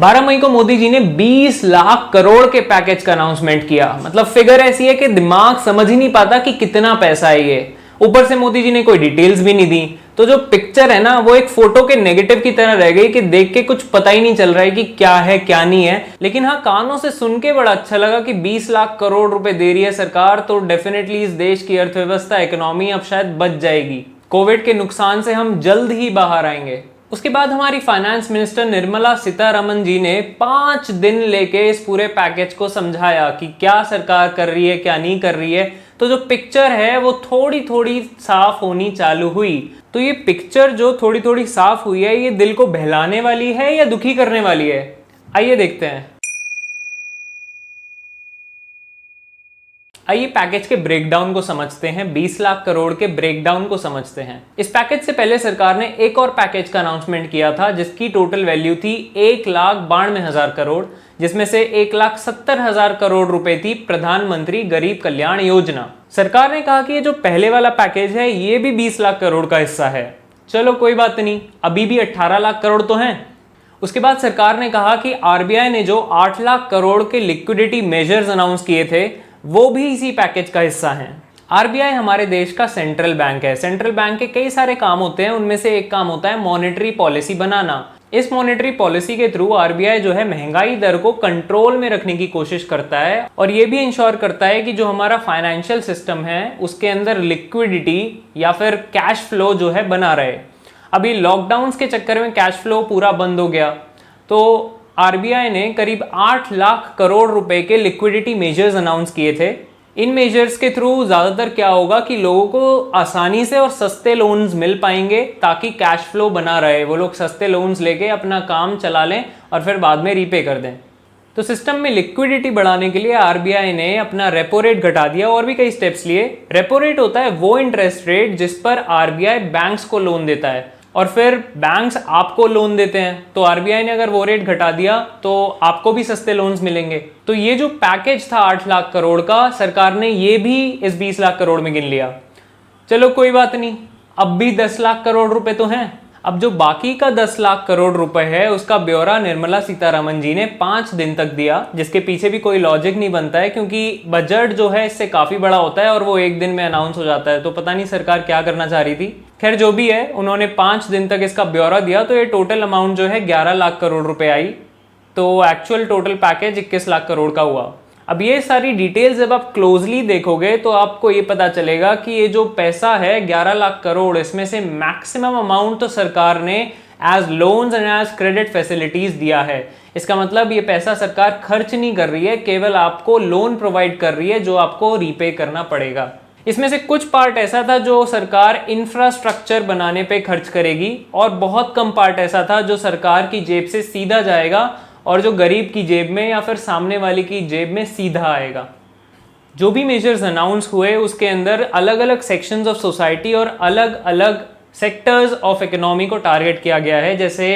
12 मई को मोदी जी ने 20 लाख करोड़ के पैकेज का अनाउंसमेंट किया। मतलब फिगर ऐसी है कि दिमाग समझ ही नहीं पाता कि कितना पैसा है ये। ऊपर से मोदी जी ने कोई डिटेल्स भी नहीं दी, तो जो पिक्चर है ना वो एक फोटो के नेगेटिव की तरह रह गई कि देख के कुछ पता ही नहीं चल रहा है कि क्या है क्या नहीं है। लेकिन हाँ, कानों से सुन के बड़ा अच्छा लगा कि 20 लाख करोड़ रुपए दे रही है सरकार, तो डेफिनेटली इस देश की अर्थव्यवस्था, इकोनॉमी अब शायद बच जाएगी। कोविड के नुकसान से हम जल्द ही बाहर आएंगे। उसके बाद हमारी फाइनेंस मिनिस्टर निर्मला सीतारमण जी ने 5 दिन लेके इस पूरे पैकेज को समझाया कि क्या सरकार कर रही है, क्या नहीं कर रही है। तो जो पिक्चर है वो थोड़ी थोड़ी साफ होनी चालू हुई। तो ये पिक्चर जो थोड़ी थोड़ी साफ हुई है, ये दिल को बहलाने वाली है या दुखी करने वाली है? आइए देखते हैं। आइए पैकेज के ब्रेकडाउन को समझते हैं, 20 लाख करोड़ के ब्रेकडाउन को समझते हैं। इस पैकेज से पहले सरकार ने एक और पैकेज का अनाउंसमेंट किया था जिसकी टोटल वैल्यू थी 1,92,000 करोड़, जिसमें से 1,70,000 करोड़ रुपए थी प्रधानमंत्री गरीब कल्याण योजना। सरकार ने कहा कि ये जो पहले वाला पैकेज है ये भी 20 लाख करोड़ का हिस्सा है। चलो कोई बात नहीं, अभी भी 18 लाख करोड़ तो हैं। उसके बाद सरकार ने कहा कि आरबीआई ने जो 8 लाख करोड़ के लिक्विडिटी मेजर्स अनाउंस किए थे वो भी इसी पैकेज का हिस्सा हैं। आरबीआई हमारे देश का सेंट्रल बैंक है। सेंट्रल बैंक के कई सारे काम होते हैं, उनमें से एक काम होता है मॉनेटरी पॉलिसी बनाना। इस मॉनेटरी पॉलिसी के थ्रू आरबीआई जो है महंगाई दर को कंट्रोल में रखने की कोशिश करता है और ये भी इंश्योर करता है कि जो हमारा फाइनेंशियल सिस्टम है उसके अंदर लिक्विडिटी या फिर कैश फ्लो जो है बना रहे। अभी लॉकडाउन के चक्कर में कैश फ्लो पूरा बंद हो गया, तो आरबीआई ने करीब 8 लाख करोड़ रुपए के लिक्विडिटी मेजर्स अनाउंस किए थे। इन मेजर्स के थ्रू ज्यादातर क्या होगा कि लोगों को आसानी से और सस्ते लोन्स मिल पाएंगे ताकि कैश फ्लो बना रहे, वो लोग सस्ते लोन्स लेके अपना काम चला लें और फिर बाद में रीपे कर दें। तो सिस्टम में लिक्विडिटी बढ़ाने के लिए आरबीआई ने अपना रेपो रेट घटा दिया और भी कई स्टेप्स लिए। रेपो रेट होता है वो इंटरेस्ट रेट जिस पर आरबीआई बैंक्स को लोन देता है और फिर बैंक्स आपको लोन देते हैं। तो आरबीआई ने अगर वो रेट घटा दिया तो आपको भी सस्ते लोन्स मिलेंगे। तो ये जो पैकेज था 8 लाख करोड़ का, सरकार ने ये भी इस 20 लाख करोड़ में गिन लिया। चलो कोई बात नहीं, अब भी 10 लाख करोड़ रुपए तो हैं। अब जो बाकी का 10 लाख करोड़ रुपए है उसका ब्यौरा निर्मला सीतारमण जी ने 5 दिन तक दिया, जिसके पीछे भी कोई लॉजिक नहीं बनता है क्योंकि बजट जो है इससे काफी बड़ा होता है और वो एक दिन में अनाउंस हो जाता है। तो पता नहीं सरकार क्या करना चाह रही थी। खैर जो भी है, उन्होंने 5 दिन तक इसका ब्यौरा दिया तो ये टोटल अमाउंट जो है 11 लाख करोड़ रुपए आई। तो actual total package 21 lakh crore का हुआ। अब ये सारी डिटेल्स जब आप क्लोजली देखोगे तो आपको ये पता चलेगा कि ये जो पैसा है 11 लाख करोड़, इसमें से मैक्सिमम अमाउंट तो सरकार ने as loans and as credit facilities दिया है। इसका मतलब ये पैसा सरकार खर्च नहीं कर रही है, केवल आपको लोन प्रोवाइड कर रही है जो आपको रीपे करना पड़ेगा। इसमें से कुछ पार्ट ऐसा था जो सरकार इंफ्रास्ट्रक्चर बनाने पे खर्च करेगी और बहुत कम पार्ट ऐसा था जो सरकार की जेब से सीधा जाएगा और जो गरीब की जेब में या फिर सामने वाले की जेब में सीधा आएगा। जो भी मेजर्स अनाउंस हुए उसके अंदर अलग अलग सेक्शंस ऑफ सोसाइटी और अलग अलग सेक्टर्स ऑफ इकोनॉमी को टारगेट किया गया है, जैसे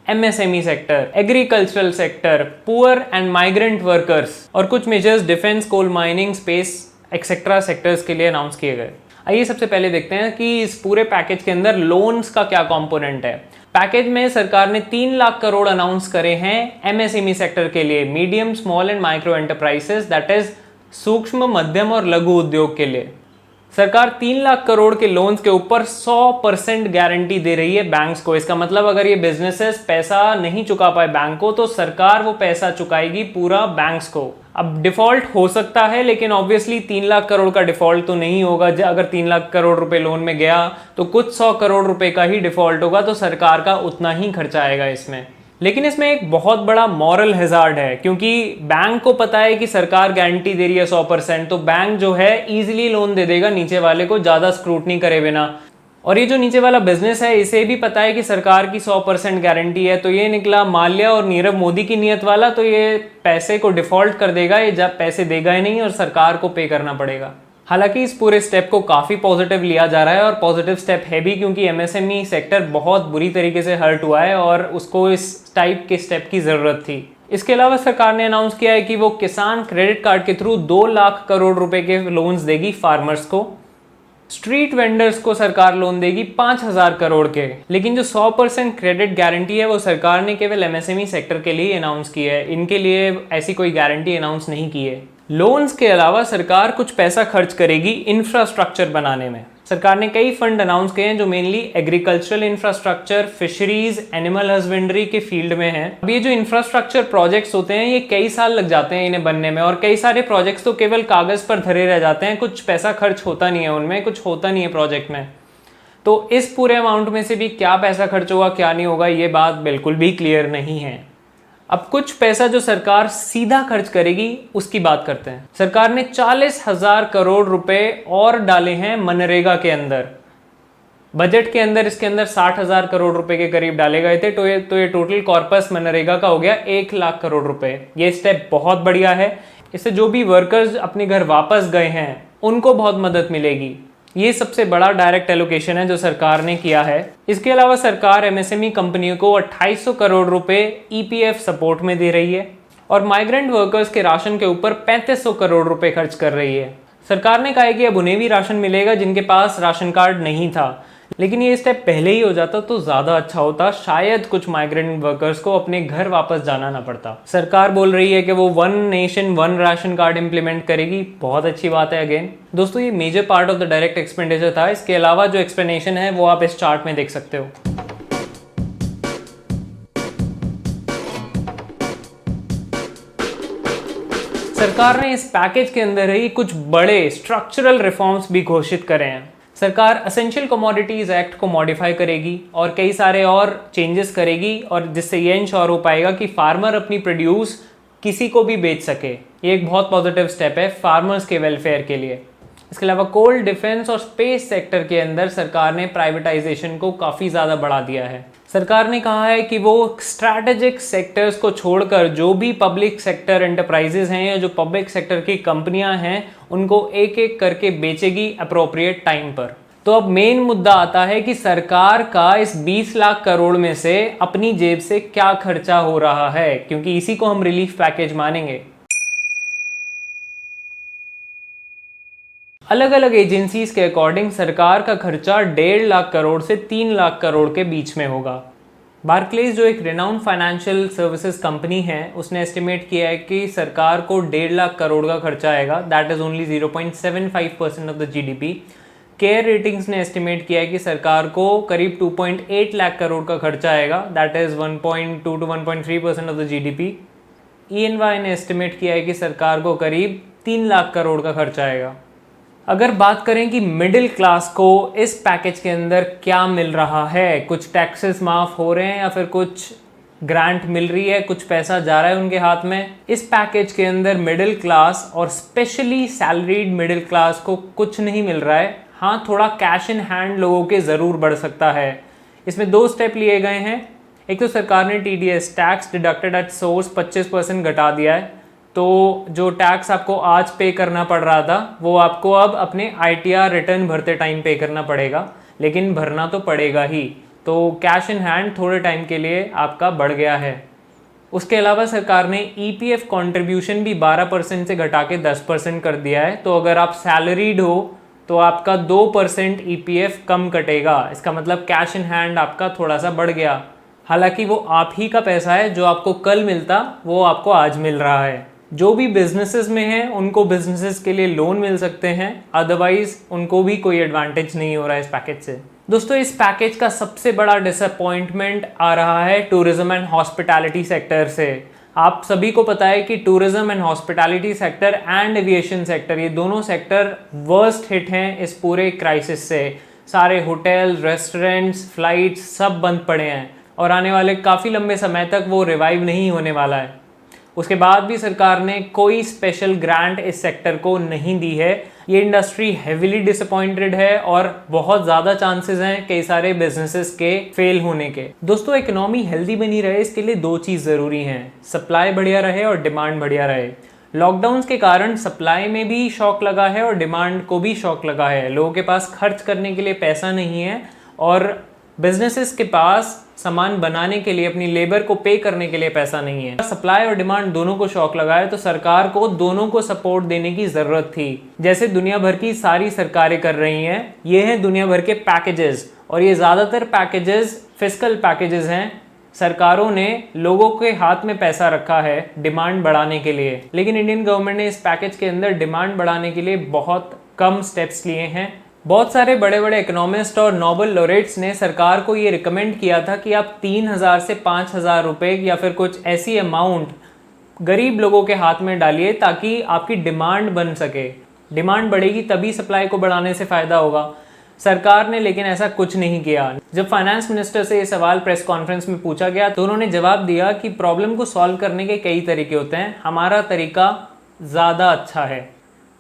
MSME sector, agricultural sector, poor and migrant workers और कुछ measures defence, coal mining, space etcetera sectors के लिए अनाउंस किए गए। आइए सबसे पहले देखते हैं कि इस पूरे पैकेज के अंदर लोन्स का क्या कंपोनेंट है। पैकेज में सरकार ने 3 लाख करोड़ अनाउंस करे हैं एमएसएमई सेक्टर के लिए, medium small and micro enterprises, that is सूक्ष्म मध्यम और लघु उद्योग के लिए। सरकार 3 लाख करोड़ के लोन्स के ऊपर 100% गारंटी दे रही है बैंक्स को। इसका मतलब अगर ये बिजनेसेस पैसा नहीं चुका पाए बैंक को तो सरकार वो पैसा चुकाएगी पूरा बैंक्स को। अब डिफॉल्ट हो सकता है लेकिन ऑब्वियसली 3 लाख करोड़ का डिफॉल्ट तो नहीं होगा। अगर 3 लाख करोड़ रुपए लोन में गया तो कुछ 100 करोड़ रुपए का ही डिफॉल्ट होगा, तो सरकार का उतना ही खर्चा आएगा इसमें। लेकिन इसमें एक बहुत बड़ा मॉरल हैजार्ड है क्योंकि बैंक को पता है कि सरकार गारंटी दे रही है 100%, तो बैंक जो है इजीली लोन दे देगा नीचे वाले को, ज्यादा स्क्रूटनी करे बिना। और ये जो नीचे वाला बिजनेस है इसे भी पता है कि सरकार की 100% गारंटी है, तो ये निकला माल्या और नीरव मोदी की नीयत वाला, तो ये पैसे को डिफॉल्ट कर देगा, ये जब पैसे देगा ही नहीं और सरकार को पे करना पड़ेगा। हालांकि इस पूरे स्टेप को काफी पॉजिटिव लिया जा रहा है और पॉजिटिव स्टेप है भी क्योंकि एमएसएमई सेक्टर बहुत बुरी तरीके से हर्ट हुआ है और उसको इस टाइप के स्टेप की जरूरत थी। इसके अलावा सरकार ने अनाउंस किया है कि वो किसान क्रेडिट कार्ड के थ्रू 2 लाख करोड़ रुपए के लोन्स देगी फार्मर्स को। स्ट्रीट वेंडर्स को सरकार लोन देगी 5,000 करोड़ के, लेकिन जो 100% क्रेडिट गारंटी है वो सरकार ने केवल एमएसएमई सेक्टर के लिए अनाउंस की है, इनके लिए ऐसी कोई गारंटी अनाउंस नहीं की है। लोन्स के अलावा सरकार कुछ पैसा खर्च करेगी इंफ्रास्ट्रक्चर बनाने में। सरकार ने कई फंड अनाउंस किए हैं जो mainly agricultural infrastructure, fisheries, animal husbandry के फील्ड में हैं। अब ये जो इंफ्रास्ट्रक्चर प्रोजेक्ट्स होते हैं ये कई साल लग जाते हैं इन्हें बनने में, और कई सारे प्रोजेक्ट्स तो केवल कागज पर धरे रह जाते हैं, कुछ पैसा खर्च होता नहीं है उनमें, कुछ होता नहीं है प्रोजेक्ट में। तो इस पूरे अमाउंट में से भी क्या पैसा खर्च होगा क्या नहीं होगा ये बात बिल्कुल भी क्लियर नहीं है। अब कुछ पैसा जो सरकार सीधा खर्च करेगी उसकी बात करते हैं। सरकार ने 40,000 करोड़ रुपए और डाले हैं मनरेगा के अंदर। बजट के अंदर इसके अंदर 60,000 करोड़ रुपए के करीब डाले गए थे, तो ये टोटल कॉर्पस मनरेगा का हो गया 1 लाख करोड़ रुपए। ये स्टेप बहुत बढ़िया है, इससे जो भी वर्कर्स अपने घर वापस गए हैं उनको बहुत मदद मिलेगी। ये सबसे बड़ा डायरेक्ट एलोकेशन है जो सरकार ने किया है। इसके अलावा सरकार एमएसएमई कंपनियों को 2800 करोड़ रुपए ईपीएफ सपोर्ट में दे रही है और माइग्रेंट वर्कर्स के राशन के ऊपर 3500 करोड़ रुपए खर्च कर रही है। सरकार ने कहा है कि अब उन्हें भी राशन मिलेगा जिनके पास राशन कार्ड नहीं था, लेकिन ये स्टेप पहले ही हो जाता तो ज्यादा अच्छा होता, शायद कुछ माइग्रेंट वर्कर्स को अपने घर वापस जाना ना पड़ता। सरकार बोल रही है कि वो 1 नेशन 1 राशन कार्ड इंप्लीमेंट करेगी, बहुत अच्छी बात है। अगेन दोस्तों ये major part of the direct expenditure था, इसके अलावा जो एक्सप्लेनेशन है वो आप इस चार्ट में देख सकते हो। सरकार ने इस पैकेज के अंदर ही कुछ बड़े स्ट्रक्चरल रिफॉर्म्स भी घोषित करे हैं। सरकार असेंशियल कमोडिटीज एक्ट को मॉडिफाई करेगी और कई सारे और चेंजेस करेगी, और जिससे ये इंश्योर हो पाएगा कि फार्मर अपनी प्रोड्यूस किसी को भी बेच सके। ये एक बहुत पॉजिटिव स्टेप है फार्मर्स के वेलफेयर के लिए। इसके अलावा कोल, डिफेंस और स्पेस सेक्टर के अंदर सरकार ने प्राइवेटाइजेशन को काफ़ी ज़्यादा बढ़ा दिया है। सरकार ने कहा है कि वो स्ट्रैटेजिक सेक्टर्स को छोड़कर जो भी पब्लिक सेक्टर एंटरप्राइजेज हैं या जो पब्लिक सेक्टर की कंपनियां हैं उनको एक एक करके बेचेगी अप्रोप्रिएट टाइम पर। तो अब मेन मुद्दा आता है कि सरकार का इस 20 लाख करोड़ में से अपनी जेब से क्या खर्चा हो रहा है, क्योंकि इसी को हम रिलीफ पैकेज मानेंगे। अलग अलग एजेंसीज के अकॉर्डिंग सरकार का खर्चा 1.5 लाख करोड़ से 3 लाख करोड़ के बीच में होगा। बार्कलेज जो एक रिनाउंड फाइनेंशियल सर्विसेज कंपनी है उसने एस्टिमेट किया है कि सरकार को 1.5 लाख करोड़ का खर्चा आएगा, that is only 0.75% of the GDP. Care ratings ने एस्टिमेट किया है कि सरकार को करीब 2.8 लाख करोड़ का खर्चा आएगा, that is 1.2 to 1.3% of the GDP. EY ने एस्टिमेट किया है कि सरकार को करीब 3 लाख करोड़ का खर्चा आएगा। अगर बात करें कि मिडिल क्लास को इस पैकेज के अंदर क्या मिल रहा है, कुछ टैक्सेस माफ हो रहे हैं या फिर कुछ ग्रांट मिल रही है, कुछ पैसा जा रहा है उनके हाथ में, इस पैकेज के अंदर मिडिल क्लास और स्पेशली सैलरीड मिडिल क्लास को कुछ नहीं मिल रहा है। हाँ, थोड़ा कैश इन हैंड लोगों के ज़रूर बढ़ सकता है। इसमें 2 स्टेप लिए गए हैं। एक तो सरकार ने TDS tax deducted at source 25% घटा दिया है, तो जो टैक्स आपको आज पे करना पड़ रहा था वो आपको अब अपने ITR रिटर्न भरते टाइम पे करना पड़ेगा, लेकिन भरना तो पड़ेगा ही। तो कैश इन हैंड थोड़े टाइम के लिए आपका बढ़ गया है। उसके अलावा सरकार ने EPF कंट्रीब्यूशन भी 12% से घटा के 10% कर दिया है। तो अगर आप सैलरीड हो तो आपका 2% EPF कम कटेगा, इसका मतलब कैश इन हैंड आपका थोड़ा सा बढ़ गया। हालांकि वो आप ही का पैसा है, जो आपको कल मिलता वो आपको आज मिल रहा है। जो भी बिजनेसेस में हैं उनको बिजनेसेस के लिए लोन मिल सकते हैं, अदरवाइज उनको भी कोई एडवांटेज नहीं हो रहा है इस पैकेज से। दोस्तों इस पैकेज का सबसे बड़ा डिसअपॉइंटमेंट आ रहा है टूरिज्म एंड हॉस्पिटैलिटी सेक्टर से। आप सभी को पता है कि tourism and hospitality sector and aviation sector, ये दोनों सेक्टर वर्स्ट हिट हैं इस पूरे क्राइसिस से। सारे होटल, रेस्टोरेंट्स, फ्लाइट्स सब बंद पड़े हैं और आने वाले काफ़ी लंबे समय तक वो रिवाइव नहीं होने वाला है। उसके बाद भी सरकार ने कोई स्पेशल ग्रांट इस सेक्टर को नहीं दी है। ये इंडस्ट्री हेविली डिसअपॉइंटेड है और बहुत ज़्यादा चांसेस हैं कई सारे बिजनेसेस के फेल होने के। दोस्तों इकोनॉमी हेल्दी बनी रहे इसके लिए 2 चीज़ ज़रूरी हैं, सप्लाई बढ़िया रहे और डिमांड बढ़िया रहे। लॉकडाउन के कारण सप्लाई में भी शॉक लगा है और डिमांड को भी शॉक लगा है। लोगों के पास खर्च करने के लिए पैसा नहीं है और बिजनेसेस के पास सामान बनाने के लिए, अपनी लेबर को पे करने के लिए पैसा नहीं है। सप्लाई और डिमांड दोनों को शॉक लगा है, तो सरकार को दोनों को सपोर्ट देने की जरूरत थी, जैसे दुनिया भर की सारी सरकारें कर रही हैं। ये हैं दुनिया भर के पैकेजेस, और ये ज्यादातर पैकेजेस फिस्कल पैकेजेस हैं। सरकारों ने लोगों के हाथ में पैसा रखा है डिमांड बढ़ाने के लिए, लेकिन इंडियन गवर्नमेंट ने इस पैकेज के अंदर डिमांड बढ़ाने के लिए बहुत कम स्टेप्स लिए हैं। बहुत सारे बड़े बड़े इकोनॉमिस्ट और नोबेल लॉरेट्स ने सरकार को ये रिकमेंड किया था कि आप 3,000 से 5,000 रुपए या फिर कुछ ऐसी अमाउंट गरीब लोगों के हाथ में डालिए, ताकि आपकी डिमांड बन सके। डिमांड बढ़ेगी तभी सप्लाई को बढ़ाने से फायदा होगा। सरकार ने लेकिन ऐसा कुछ नहीं किया। जब फाइनेंस मिनिस्टर से ये सवाल प्रेस कॉन्फ्रेंस में पूछा गया तो उन्होंने जवाब दिया कि प्रॉब्लम को सॉल्व करने के कई तरीके होते हैं, हमारा तरीका ज़्यादा अच्छा है।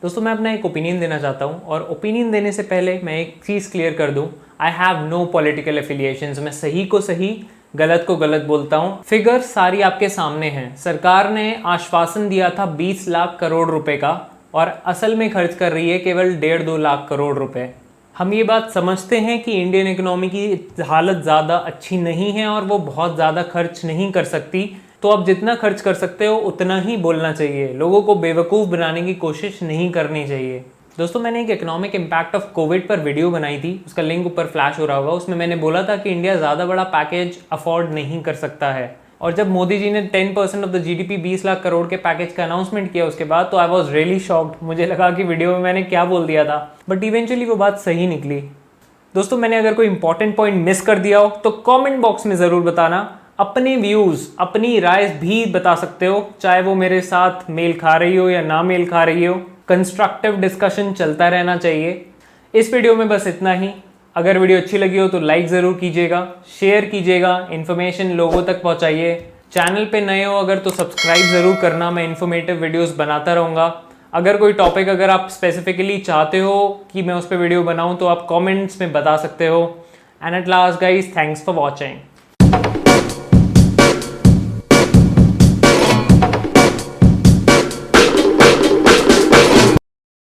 दोस्तों, मैं अपना एक ओपिनियन देना चाहता हूँ, और ओपिनियन देने से पहले मैं एक चीज़ क्लियर कर दूँ, I have no political affiliations. मैं सही को सही, गलत को गलत बोलता हूँ। फिगर सारी आपके सामने हैं। सरकार ने आश्वासन दिया था 20 लाख करोड़ रुपए का, और असल में खर्च कर रही है केवल 1.5-2 लाख करोड़ रुपए। हम ये बात समझते हैं कि इंडियन इकोनॉमी की हालत ज़्यादा अच्छी नहीं है और वो बहुत ज़्यादा खर्च नहीं कर सकती, तो आप जितना खर्च कर सकते हो उतना ही बोलना चाहिए। लोगों को बेवकूफ़ बनाने की कोशिश नहीं करनी चाहिए। दोस्तों, मैंने एक इकोनॉमिक इम्पैक्ट ऑफ कोविड पर वीडियो बनाई थी, उसका लिंक ऊपर फ्लैश हो रहा होगा। उसमें मैंने बोला था कि इंडिया ज़्यादा बड़ा पैकेज अफोर्ड नहीं कर सकता है, और जब मोदी जी ने 10% of the GDP 20 lakh crore के पैकेज का अनाउंसमेंट किया उसके बाद, तो आई वॉज रियली शॉक्ड। मुझे लगा कि वीडियो में मैंने क्या बोल दिया था, बट इवेंचुअली वो बात सही निकली। दोस्तों, मैंने अगर कोई इंपॉर्टेंट पॉइंट मिस कर दिया हो तो कमेंट बॉक्स में ज़रूर बताना। अपने व्यूज़, अपनी राय भी बता सकते हो, चाहे वो मेरे साथ मेल खा रही हो या ना मेल खा रही हो। कंस्ट्रक्टिव डिस्कशन चलता रहना चाहिए। इस वीडियो में बस इतना ही। अगर वीडियो अच्छी लगी हो तो लाइक ज़रूर कीजिएगा, शेयर कीजिएगा, इन्फॉर्मेशन लोगों तक पहुंचाइए। चैनल पे नए हो अगर तो सब्सक्राइब ज़रूर करना, मैं इन्फॉर्मेटिव वीडियोस बनाता रहूँगा। अगर कोई टॉपिक अगर आप स्पेसिफिकली चाहते हो कि मैं उस पर वीडियो बनाऊँ तो आप कमेंट्स में बता सकते हो। And at last guys, thanks for watching.